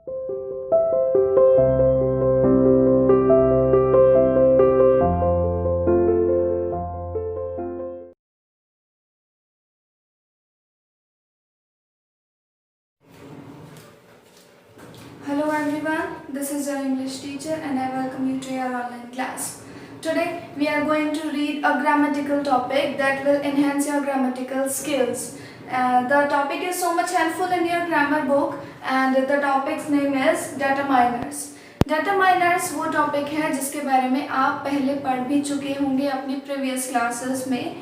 Hello everyone, this is your English teacher and I welcome you to your online class. Today we are going to read a grammatical topic that will enhance your grammatical skills. The topic is so much helpful in your grammar book and the topic's name is determiners. Determiners वो topic है जिसके बारे में आप पहले पढ़ भी चुके होंगे अपनी प्रीवियस क्लासेस में.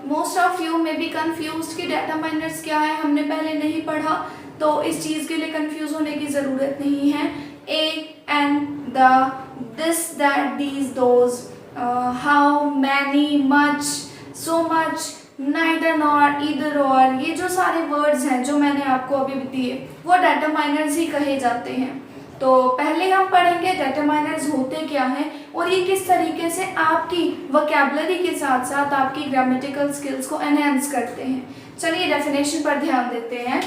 Most of you may be confused कि determiners क्या है, हमने पहले नहीं पढ़ा, तो इस चीज़ के लिए कंफ्यूज होने की ज़रूरत नहीं है. ए and the, this that these those, how many, much, so much, neither nor, either और, ये जो सारे वर्ड्स हैं जो मैंने आपको अभी दिए वो डेटरमाइनर्स ही कहे जाते हैं. तो पहले हम पढ़ेंगे डेटरमाइनर्स होते क्या हैं और ये किस तरीके से आपकी वोकैबुलरी के साथ साथ आपकी ग्रामेटिकल स्किल्स को एनहेंस करते हैं. चलिए डेफिनेशन पर ध्यान देते हैं.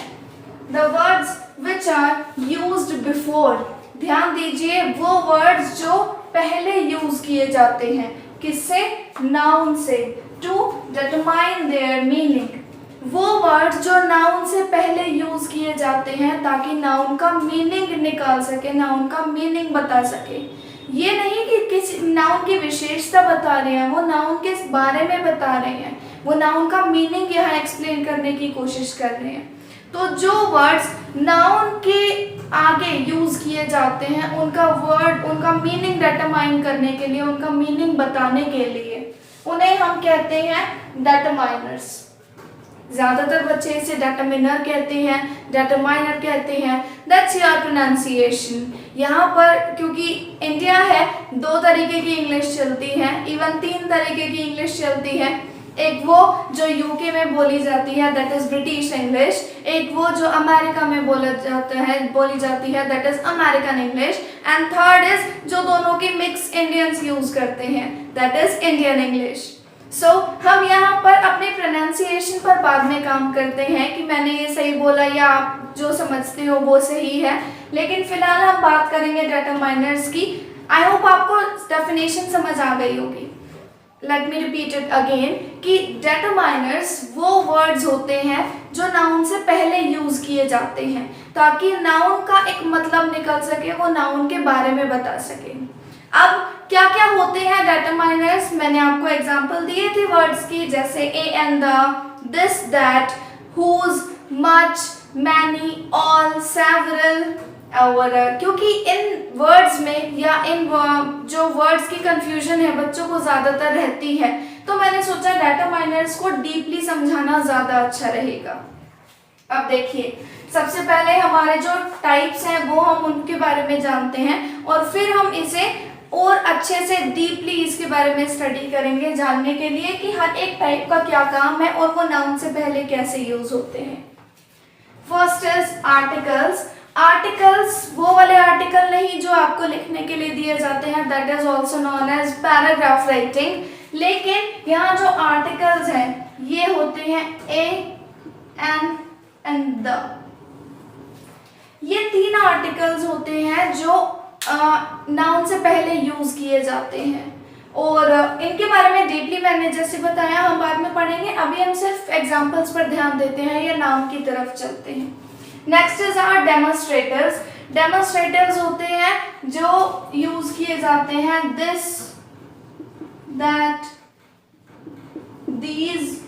The words which are used before, ध्यान दीजिए वो वर्ड्स जो पहले यूज किए जाते हैं, किससे? नाउन से. टू डिटरमाइन देयर मीनिंग, वो वर्ड्स जो नाउन से पहले यूज किए जाते हैं ताकि नाउन का मीनिंग निकाल सके, नाउन का मीनिंग बता सके. ये नहीं कि किसी नाउन की विशेषता बता रहे हैं, वो नाउन के बारे में बता रहे हैं, वो नाउन का मीनिंग यहाँ एक्सप्लेन करने की कोशिश कर रहे हैं. तो जो वर्ड्स नाउन के आगे यूज किए जाते हैं उनका मीनिंग डिटरमाइन करने के लिए, उनका मीनिंग बताने के लिए उन्हें हम कहते हैं डेटरमाइनर्स. ज़्यादातर बच्चे इसे डेटरमिनर कहते हैं, डेटरमाइनर कहते हैं. That's your pronunciation. यहाँ पर क्योंकि इंडिया है, दो तरीके की इंग्लिश चलती है, इवन तीन तरीके की इंग्लिश चलती है. एक वो जो यूके में बोली जाती है, दैट इज ब्रिटिश इंग्लिश. एक वो जो अमेरिका में बोली जाती है, that is American English. And third is जो दोनों की मिक्स इंडियंस यूज करते हैं, दैट इज इंडियन इंग्लिश. सो हम यहाँ पर अपने प्रोनाउंसिएशन पर बाद में काम करते हैं कि मैंने ये सही बोला या आप जो समझते हो वो सही है, लेकिन फिलहाल हम बात करेंगे डेटरमाइनर्स की. आई होप आपको डेफिनेशन समझ आ गई होगी. Let me repeat it again कि डेटरमाइनर्स वो वर्ड्स होते हैं जो नाउन से पहले यूज किए जाते हैं ताकि नाउन का एक मतलब निकल सके, वो नाउन के बारे में बता सके. अब क्या क्या होते हैं डेटरमाइनर्स, मैंने आपको एग्जांपल दिए थे वर्ड्स की, जैसे a and the, this that, whose, much, many, all, several. और क्योंकि इन वर्ड्स में या इन जो वर्ड्स की कंफ्यूजन है बच्चों को ज़्यादातर रहती है, तो मैंने सोचा डेटरमाइनर्स को डीपली समझाना ज़्यादा अच्छा रहेगा. अब देखिए, सबसे पहले हमारे जो टाइप्स हैं वो हम उनके बारे में जानते हैं और फिर हम इसे और अच्छे से डीपली इसके बारे में स्टडी करेंगे जानने के लिए कि हर एक टाइप का क्या काम है और वो नाउन से पहले कैसे यूज होते हैं. First is articles. आर्टिकल्स वो वाले आर्टिकल नहीं जो आपको लिखने के लिए दिए जाते हैं, that is also non age paragraph writing. लेकिन यहाँ जो आर्टिकल्स हैं ये होते हैं ए, एन एंड द. ये तीन आर्टिकल्स होते हैं जो नाउन से पहले यूज किए जाते हैं और इनके बारे में डीपली मैंने जैसे बताया हम बाद में पढ़ेंगे. अभी हम सिर्फ एग्जाम्पल्स पर ध्यान देते हैं या नाउन की तरफ चलते हैं. Next is our demonstrators. Demonstrators होते हैं जो यूज किए जाते हैं दिस, दैट, दीज,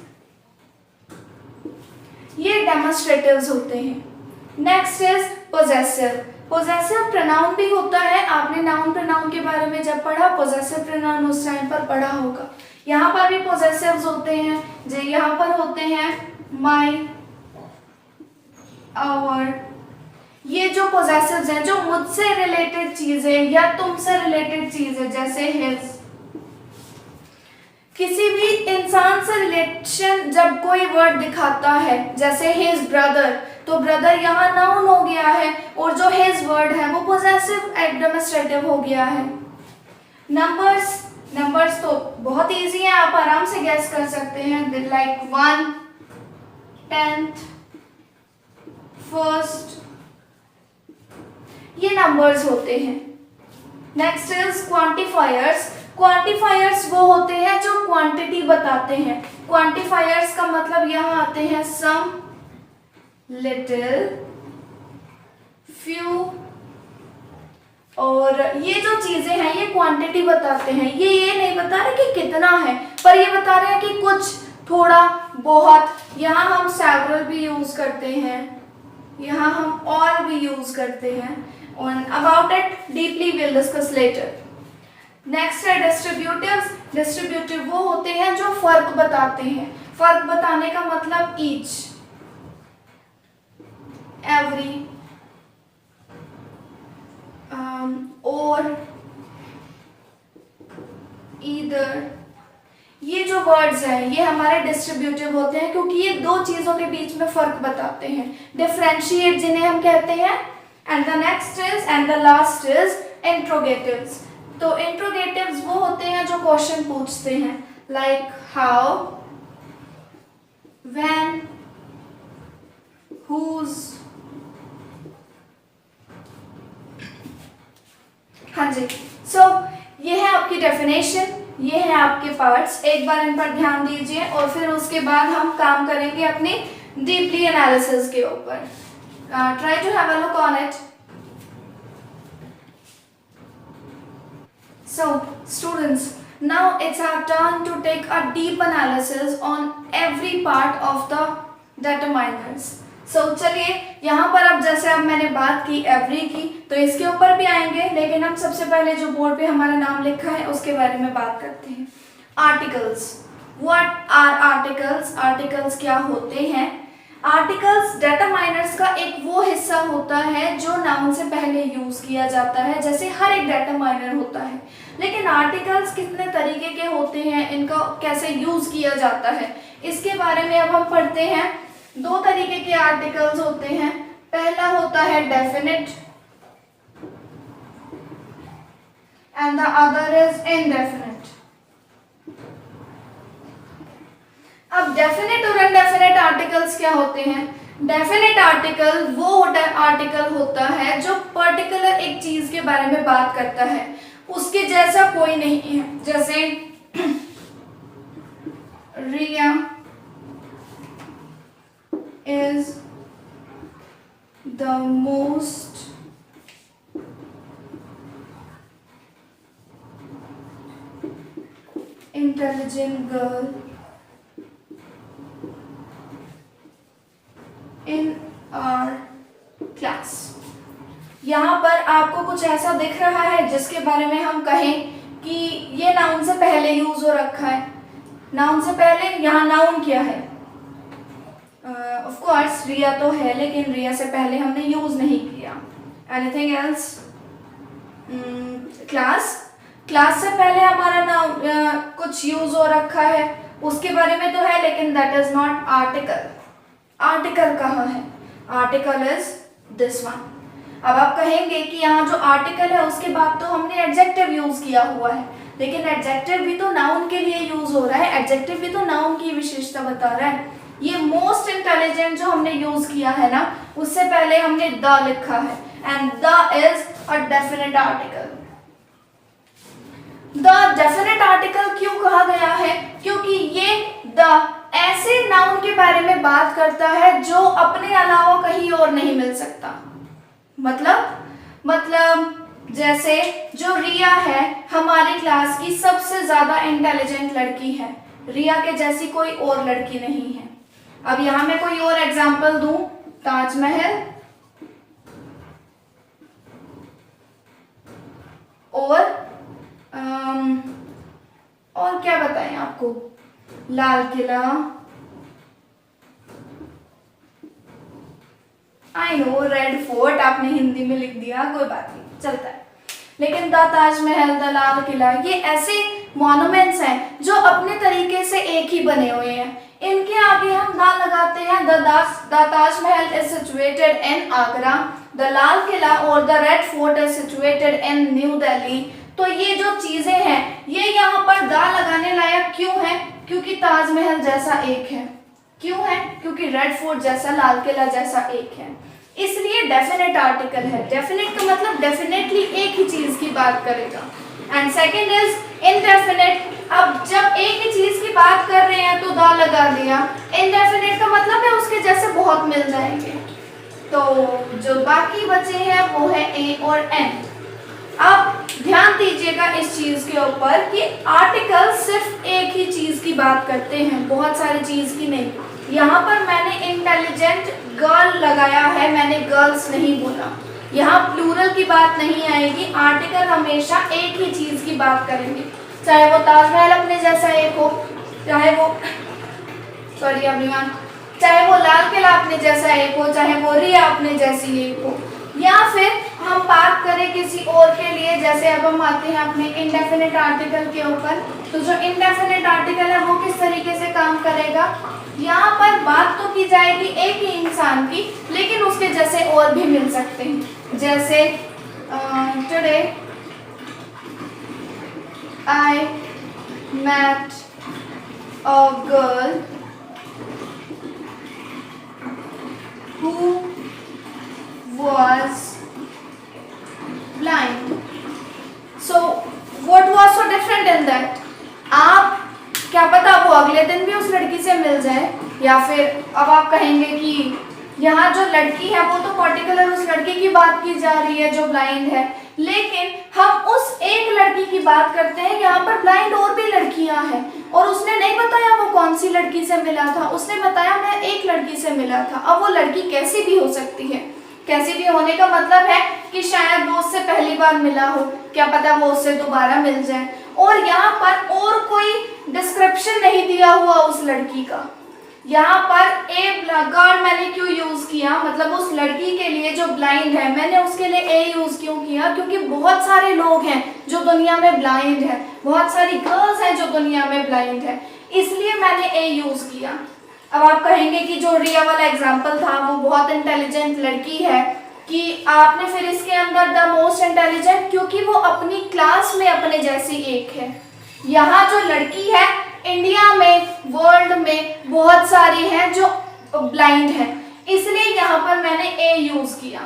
ये डेमोन्स्ट्रेटर्स होते हैं. Next is possessive. Possessive pronoun भी होता है. आपने नाउन प्रोनाउन के बारे में जब पढ़ा, पोजेसिव प्रोनाउन उस टाइम पर पढ़ा होगा. यहाँ पर भी पोजेसिव्स होते हैं, जो यहाँ पर होते हैं माई, आवर. ये जो पोजेसिव्स हैं जो मुझसे रिलेटेड चीज है या तुमसे रिलेटेड चीज है, जैसे हिज. किसी भी इंसान से रिलेशन जब कोई वर्ड दिखाता है, जैसे हिज ब्रदर, तो ब्रदर यहाँ नाउन हो गया है और जो हिज वर्ड है वो पोजेसिव एडमिनिस्ट्रेटिव हो गया है. नंबर्स. नंबर्स तो बहुत इजी है, आप आराम से गैस कर सकते हैं, लाइक 1, 10th, 1st, ये नंबर्स होते हैं। Next is quantifiers. क्वांटिफायर्स वो होते हैं जो क्वांटिटी बताते हैं। क्वांटिफायर्स का मतलब यहाँ आते हैं सम, लिटिल, फ्यू, और ये जो चीजें हैं ये क्वांटिटी बताते हैं। ये नहीं बता रहे कि कितना है, पर ये बता रहे हैं कि कुछ, थोड़ा, बहुत। यहाँ हम सेवरल भी यूज करते हैं, यहाँ हम ऑल भी यूज करते हैं। और about it deeply will discuss later. Next है डिस्ट्रीब्यूटिव्स। डिस्ट्रीब्यूटिव वो होते हैं जो फर्क बताते हैं। फर्क बताने का मतलब ईच, एवरी, और, ईदर, ये जो वर्ड्स हैं ये हमारे डिस्ट्रीब्यूटिव होते हैं, क्योंकि ये दो चीजों के बीच में फर्क बताते हैं, डिफरेंशिएट जिन्हें हम कहते हैं। And the next is and the last is interrogatives. तो इंट्रोगेटिव्स वो होते हैं जो क्वेश्चन पूछते हैं, लाइक हाउ, व्हेन, हुज। हाँ जी, सो ये है आपकी डेफिनेशन, ये है आपके पार्ट्स। एक बार इन पर ध्यान दीजिए और फिर उसके बाद हम काम करेंगे अपनी डीपली एनालिसिस के ऊपर। Try to have a look on it. So, students, now it's our turn to take a deep analysis on every part of the determinants. So, चलिए यहाँ पर अब जैसे अब मैंने बात की एवरी की, तो इसके ऊपर भी आएंगे, लेकिन हम सबसे पहले जो बोर्ड पे हमारा नाम लिखा है उसके बारे में बात करते हैं। Articles. What are articles? Articles क्या होते हैं? आर्टिकल्स डिटरमाइनर्स का एक वो हिस्सा होता है जो नाउन से पहले यूज किया जाता है, जैसे हर एक डिटरमाइनर होता है। लेकिन आर्टिकल्स कितने तरीके के होते हैं, इनका कैसे यूज किया जाता है, इसके बारे में अब हम पढ़ते हैं। दो तरीके के आर्टिकल्स होते हैं। पहला होता है definite and the other is indefinite. अब डेफिनिट और इनडेफिनिट आर्टिकल्स क्या होते हैं? डेफिनिट आर्टिकल वो आर्टिकल होता है जो पर्टिकुलर एक चीज के बारे में बात करता है, उसके जैसा कोई नहीं है। जैसे रिया is the most intelligent girl in our class। यहाँ पर आपको कुछ ऐसा दिख रहा है जिसके बारे में हम कहें कि ये नाउन से पहले यूज हो रखा है। नाउन से पहले यहाँ नाउन क्या है? ऑफ कोर्स रिया तो है, लेकिन रिया से पहले हमने यूज नहीं किया। Anything else? क्लास। क्लास से पहले हमारा नाउन कुछ यूज हो रखा है, उसके बारे में तो है, लेकिन that is not article. Article कहाँ है? Article is this one. अब आप कहेंगे कि यहाँ जो आर्टिकल है उसके बाद तो हमने एडजेक्टिव यूज किया हुआ है, लेकिन एडजेक्टिव भी तो नाउन के लिए यूज हो रहा है, एडजेक्टिव भी तो नाउन की विशेषता बता रहा है। ये मोस्ट इंटेलिजेंट जो हमने यूज किया है ना, उससे पहले हमने द लिखा है, and the is a definite article. The definite article क्यों कहा गया है? क्योंकि ये द ऐसे नाउन के बारे में बात करता है जो अपने अलावा कहीं और नहीं मिल सकता। मतलब जैसे जो रिया है हमारी क्लास की सबसे ज्यादा इंटेलिजेंट लड़की है, रिया के जैसी कोई और लड़की नहीं है। अब यहां मैं कोई और एग्जांपल दूं, ताजमहल और क्या बताएं आपको, Lal Qila, I know red fort आपने हिंदी में लिख दिया, कोई बात नहीं, चलता है। लेकिन द ताजमहल, द लाल किला, ये ऐसे मॉन्यूमेंट्स हैं जो अपने तरीके से एक ही बने हुए हैं। इनके आगे हम द लगाते हैं। The Taj Mahal is situated in Agra, the Lal Qila और the red fort is situated in new Delhi. तो ये जो चीजें हैं ये यहाँ पर द लगाने लायक क्यों है? क्योंकि ताजमहल जैसा एक है। क्यों है? क्योंकि रेड फोर्ट जैसा, लाल किला जैसा एक है। इसलिए डेफिनेट आर्टिकल है। डेफिनेट का मतलब डेफिनेटली एक ही चीज की बात करेगा। And second is indefinite. अब जब एक ही चीज की बात कर रहे हैं तो द लगा दिया। इनडेफिनेट का मतलब है उसके जैसे बहुत मिल जाएंगे। तो जो बाकी बचे हैं वो है ए और एन। अब ध्यान दीजिएगा इस चीज के ऊपर कि आर्टिकल सिर्फ एक ही चीज की बात करते हैं, बहुत सारी चीज की नहीं। यहाँ पर मैंने इंटेलिजेंट गर्ल लगाया है, मैंने गर्ल्स नहीं बोला। यहाँ प्लूरल की बात नहीं आएगी। आर्टिकल हमेशा एक ही चीज की बात करेंगे, चाहे वो ताजमहल अपने जैसा एक हो, चाहे वो चाहे वो लाल किला अपने जैसा एक हो, चाहे वो रिया अपने जैसी एक हो। या फिर हम बात करें किसी और के लिए, जैसे अब हम आते हैं अपने इंडेफिनिट आर्टिकल के ऊपर। तो जो इंडेफिनिट आर्टिकल है वो किस तरीके से काम करेगा, यहाँ पर बात तो की जाएगी एक ही इंसान की, लेकिन उसके जैसे और भी मिल सकते हैं। जैसे today I met a girl who was blind. So what was so different in that? आप क्या पता वो अगले दिन भी उस लड़की से मिल जाए, या फिर अब आप कहेंगे कि यहाँ जो लड़की है वो तो पर्टिकुलर उस लड़की की बात की जा रही है जो ब्लाइंड है, लेकिन हम उस एक लड़की की बात करते हैं। यहाँ पर ब्लाइंड और भी लड़कियां हैं और उसने नहीं बताया वो कौन सी लड़की से मिला था, उसने बताया मैं एक लड़की से मिला था। अब वो लड़की कैसी भी हो सकती है, कैसी भी होने का मतलब है कि शायद वो उससे पहली बार मिला हो, क्या पता वो उससे दोबारा मिल जाए। और यहाँ पर और कोई डिस्क्रिप्शन नहीं दिया हुआ उस लड़की का। यहाँ पर ए गर्ल मैंने क्यों यूज किया, मतलब उस लड़की के लिए जो ब्लाइंड है मैंने उसके लिए ए यूज क्यों किया, क्योंकि बहुत सारे लोग हैं जो दुनिया में ब्लाइंड है, बहुत सारी गर्ल्स हैं जो दुनिया में ब्लाइंड है, इसलिए मैंने ए यूज किया। अब आप कहेंगे कि जो रिया वाला एग्जाम्पल था वो बहुत इंटेलिजेंट लड़की है, कि आपने फिर इसके अंदर द मोस्ट इंटेलिजेंट, क्योंकि वो अपनी क्लास में अपने जैसी एक है। यहाँ जो लड़की है इंडिया में, वर्ल्ड में बहुत सारी हैं जो ब्लाइंड हैं, इसलिए यहाँ पर मैंने ए यूज किया।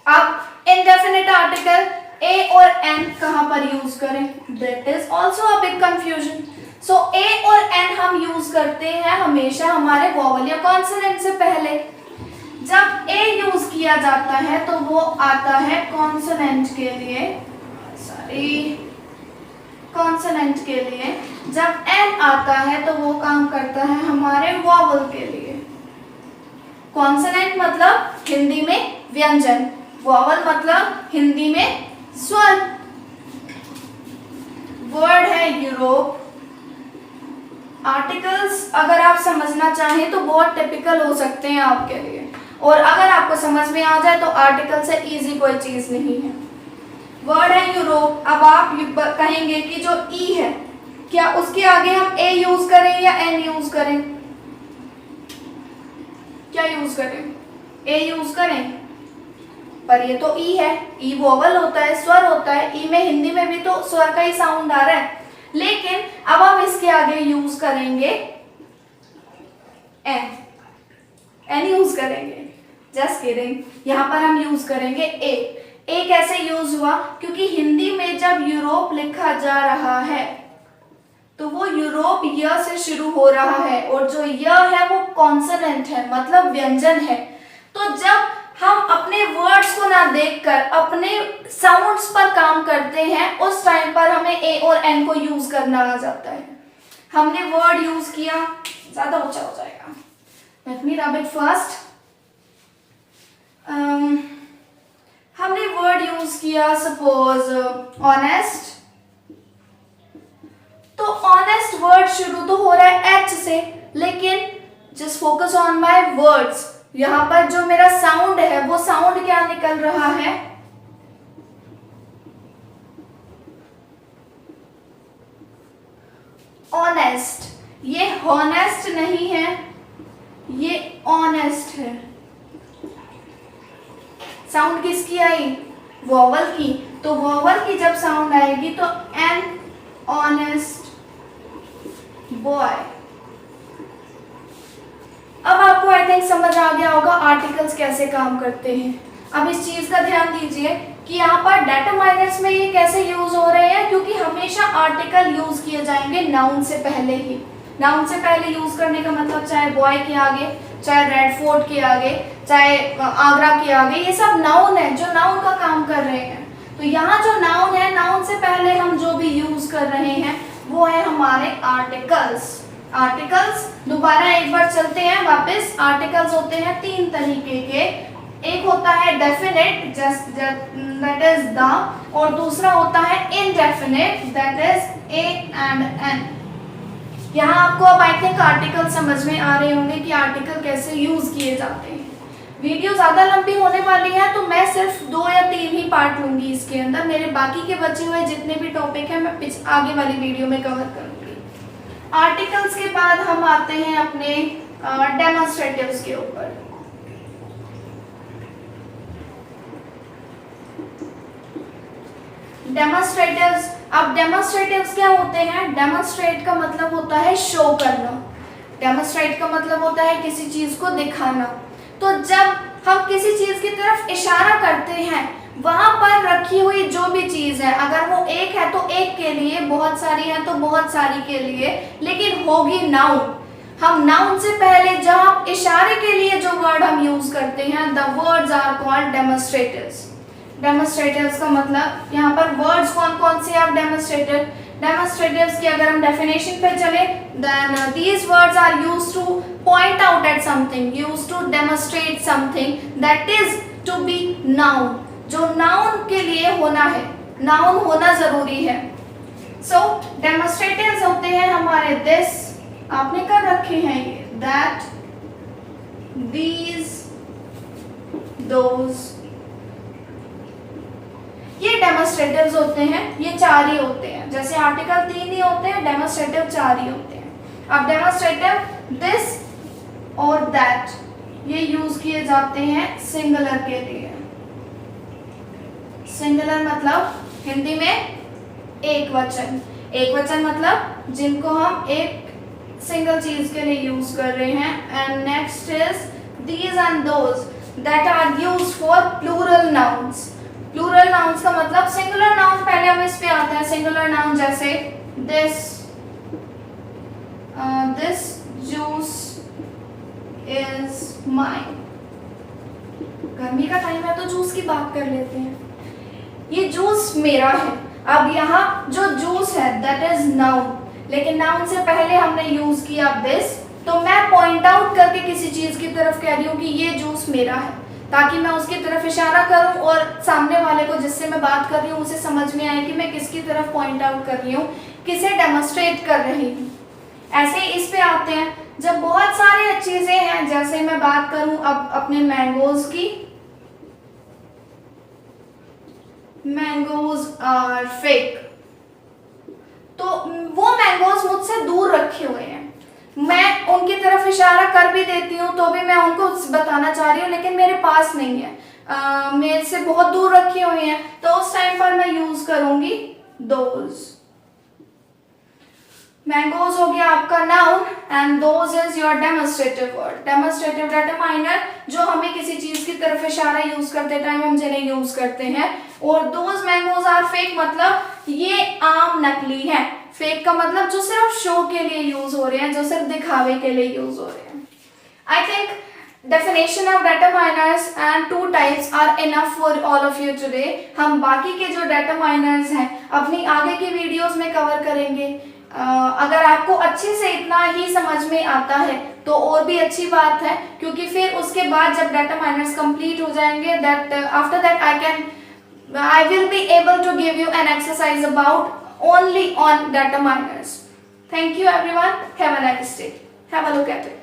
अब इनडेफिनिट आर्टिकल ए और एन कहाँ पर यूज करें, that is also a big confusion. So a और एन हम यूज करते हैं हमेशा हमारे वोवल या कॉन्सोनेंट से पहले। जब ए यूज किया जाता है तो वो आता है कॉन्सोनेंट के लिए, कॉन्सोनेंट के लिए। जब एन आता है तो वो काम करता है हमारे वोवल के लिए। कॉन्सोनेंट मतलब हिंदी में व्यंजन, वोवल मतलब हिंदी में स्वर। वर्ड है यूरोप। आर्टिकल्स अगर आप समझना चाहें तो बहुत टिपिकल हो सकते हैं आपके लिए, और अगर आपको समझ में आ जाए तो आर्टिकल से इजी कोई चीज नहीं है। वर्ड है यूरोप। अब आप कहेंगे कि जो ई है क्या उसके आगे हम ए यूज करें या एन यूज करें, क्या यूज करें, ए यूज करें, पर ये तो ई है, ई वोवल होता है, स्वर होता है। ई में हिंदी में भी तो स्वर का ही साउंड आ रहा है, लेकिन अब हम इसके आगे यूज करेंगे एन, एन यूज करेंगे। जस्ट किडिंग, यहाँ पर हम यूज करेंगे ए। ए कैसे यूज हुआ, क्योंकि हिंदी में जब यूरोप लिखा जा रहा है तो वो यूरोप य से शुरू हो रहा है, और जो य है वो कॉन्सोनेंट है, मतलब व्यंजन है। तो जब हम अपने वर्ड्स को ना देखकर अपने साउंड्स पर काम करते हैं, उस टाइम पर हमें ए और एन को यूज करना आ जाता है। हमने वर्ड यूज किया, ज्यादा ऊंचा हो जाएगा, let me rub it first. हमने वर्ड यूज किया सपोज ऑनेस्ट, तो ऑनेस्ट वर्ड शुरू तो हो रहा है एच से, लेकिन just focus on my words. यहां पर जो मेरा साउंड है वो साउंड क्या निकल रहा है, ऑनेस्ट। ये हॉनेस्ट नहीं है, ये ऑनेस्ट है। साउंड किसकी आई, वोवल की। तो वोवल की जब साउंड आएगी तो एन ऑनेस्ट बॉय, अब आपको आई थिंक समझ आ गया होगा आर्टिकल्स कैसे काम करते हैं। अब इस चीज का ध्यान दीजिए कि यहाँ पर डेटरमाइनर्स में ये कैसे यूज हो रहे हैं, क्योंकि हमेशा आर्टिकल यूज किए जाएंगे नाउन से पहले ही। नाउन से पहले यूज करने का मतलब चाहे बॉय के आगे, चाहे रेड फोर्ट के आगे, चाहे आगरा के आगे, ये सब नाउन है जो नाउन का काम कर रहे हैं। तो यहाँ जो नाउन है, नाउन से पहले हम जो भी यूज कर रहे हैं वो है हमारे आर्टिकल्स। आर्टिकल्स दोबारा एक बार चलते हैं वापस। आर्टिकल्स होते हैं तीन तरीके के। एक होता है डेफिनेट दैट इज द, और दूसरा होता है indefinite that is a and an. यहाँ आपको अब आई थिंक आर्टिकल समझ में आ रहे होंगे कि आर्टिकल कैसे यूज किए जाते हैं। वीडियो ज़्यादा लंबी होने वाली है तो मैं सिर्फ 2 या 3 ही पार्ट लूंगी इसके अंदर। मेरे बाकी के बचे हुए जितने भी टॉपिक हैं मैं आगे वाली वीडियो में कवर करूंगी। आर्टिकल्स के बाद हम आते हैं अपने डेमोन्स्ट्रेटिव्स के ऊपर। डेमोन्स्ट्रेटिव्स, अब डेमोन्स्ट्रेटिव्स क्या होते हैं? डेमोन्स्ट्रेट का मतलब होता है शो करना। डेमोन्स्ट्रेट का मतलब होता है किसी चीज को दिखाना। तो जब हम किसी चीज की तरफ इशारा करते हैं, वहां पर रखी हुई जो भी चीज है, अगर वो एक है तो एक के लिए, बहुत सारी है तो बहुत सारी के लिए, लेकिन होगी नाउन। हम नाउन से पहले जब इशारे के लिए जो वर्ड हम यूज करते हैं, द वर्ड्स आर कॉल्ड डेमोन्स्ट्रेटिव्स। डेमोन्स्ट्रेटिव्स का मतलब यहाँ पर वर्ड्स कौन कौन से आप डेमोन्स्ट्रेटिव्स की अगर हम डेफिनेशन पे चले, then these words are used to point out at something, used to demonstrate something that is to be noun, जो noun के लिए होना है, noun होना जरूरी है। So demonstratives होते हैं हमारे this, आपने कर रखे हैं ये, that, these, those, ये डेमोन्स्ट्रेटिव्स होते हैं। ये 4 ही होते हैं, जैसे आर्टिकल 3 ही होते हैं, डेमोन्स्ट्रेटिव 4 ही होते हैं। अब डेमोन्स्ट्रेटिव दिस और दैट ये यूज किए जाते हैं सिंगुलर के लिए। सिंगुलर मतलब हिंदी में एक वचन। एक वचन मतलब जिनको हम एक सिंगल चीज के लिए यूज कर रहे हैं। And next is these and those that are used for plural nouns. Plural nouns का मतलब, सिंगुलर नाउन पहले हम इस पे आते हैं। सिंगुलर नाउन जैसे दिस जूस इज माइन। गर्मी का टाइम है तो जूस की बात कर लेते हैं। ये जूस मेरा है। अब यहाँ जो जूस है दैट इज नाउन, लेकिन नाउन से पहले हमने यूज किया दिस, तो मैं पॉइंट आउट करके किसी चीज की तरफ कह रही हूँ कि ये जूस मेरा है, ताकि मैं उसकी तरफ इशारा करूं और सामने वाले को जिससे मैं बात कर रही हूँ उसे समझ में आए कि मैं किसकी तरफ पॉइंट आउट कर रही हूँ, किसे डेमोन्स्ट्रेट कर रही हूँ। ऐसे ही इस पे आते हैं जब बहुत सारी चीजें हैं, जैसे मैं बात करूं अब अपने मैंगोज की। मैंगोज आर फेक, तो वो मैंगोज मुझसे दूर रखे हुए हैं। मैं उनकी तरफ इशारा कर भी देती हूँ तो भी मैं उनको बताना चाह रही हूँ, लेकिन मेरे पास नहीं है, मेरे से बहुत दूर रखी हुई हैं, तो उस टाइम पर मैं यूज करूंगी दोज। मैंगोज हो गया आपका noun and those is your demonstrative word. Demonstrative determiner जो हमें किसी चीज की तरफ इशारा यूज करते टाइम हम जिन्हें यूज करते हैं। और दोज मैंगोज आर फेक मतलब ये आम नकली है। फेक का मतलब जो सिर्फ शो के लिए यूज हो रहे हैं, जो सिर्फ दिखावे के लिए यूज हो रहे हैं। I think definition of determiners and 2 types are enough for all of you today। हम बाकी के जो determiners हैं अपनी आगे की वीडियोस में कवर करेंगे। अगर आपको अच्छे से इतना ही समझ में आता है तो और भी अच्छी बात है, क्योंकि फिर उसके बाद जब determiners complete हो जाएंगे, that after that I will be able to give you an exercise about only on determiners। Thank you everyone, have a nice day, have a look at it।